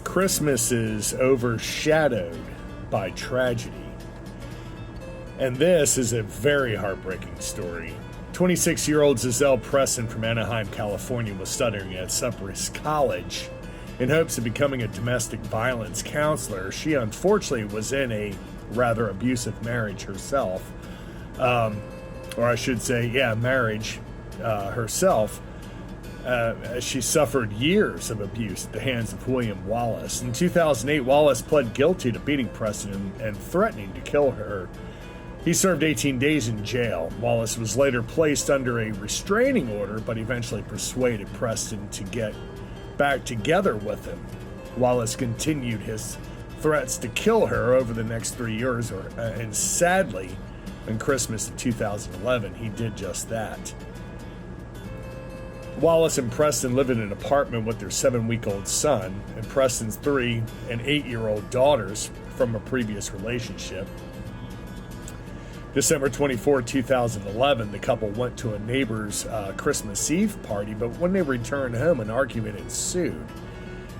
Christmas is overshadowed by tragedy. And this is a very heartbreaking story. 26-year-old Za'Zelle Preston from Anaheim, California was studying at Cypress College in hopes of becoming a domestic violence counselor. She unfortunately was in a rather abusive marriage herself. Or I should say, marriage herself. She suffered years of abuse at the hands of William Wallace. In 2008, Wallace pled guilty to beating Preston and threatening to kill her. He served 18 days in jail. Wallace was later placed under a restraining order, but eventually persuaded Preston to get back together with him. Wallace continued his threats to kill her over the next 3 years, and sadly, on Christmas of 2011, he did just that. Wallace and Preston lived in an apartment with their 7-week-old son and Preston's 3 and 8-year-old daughters from a previous relationship. December 24, 2011, the couple went to a neighbor's Christmas Eve party, but when they returned home, an argument ensued.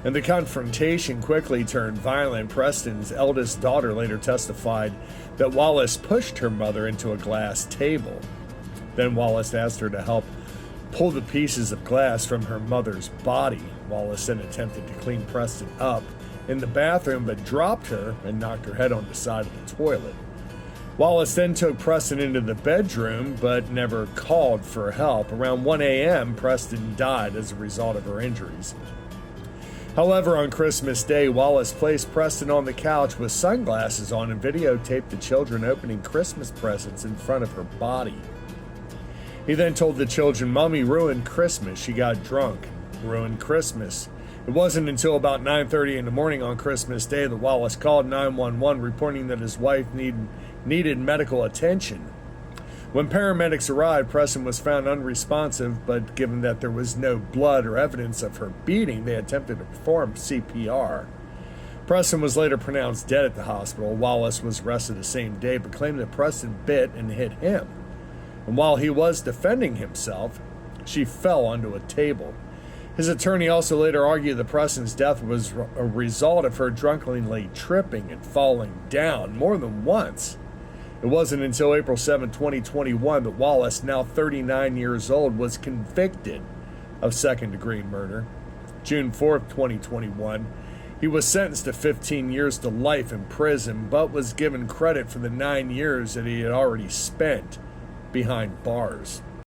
And the confrontation quickly turned violent. Preston's eldest daughter later testified that Wallace pushed her mother into a glass table. Then Wallace asked her to help pull the pieces of glass from her mother's body. Wallace then attempted to clean Preston up in the bathroom, but dropped her and knocked her head on the side of the toilet. Wallace then took Preston into the bedroom, but never called for help. Around 1 a.m., Preston died as a result of her injuries. However, on Christmas Day, Wallace placed Preston on the couch with sunglasses on and videotaped the children opening Christmas presents in front of her body. He then told the children, "Mommy ruined Christmas. She got drunk. Ruined Christmas." It wasn't until about 9:30 in the morning on Christmas Day that Wallace called 911, reporting that his wife needed medical attention. When paramedics arrived, Preston was found unresponsive, but given that there was no blood or evidence of her beating, they attempted to perform CPR. Preston was later pronounced dead at the hospital. Wallace was arrested the same day, but claimed that Preston bit and hit him. And while he was defending himself, she fell onto a table. His attorney also later argued that Preston's death was a result of her drunkenly tripping and falling down more than once. It wasn't until April 7, 2021 that Wallace, now 39 years old, was convicted of second-degree murder. June 4, 2021, he was sentenced to 15 years to life in prison, but was given credit for the 9 years that he had already spent behind bars.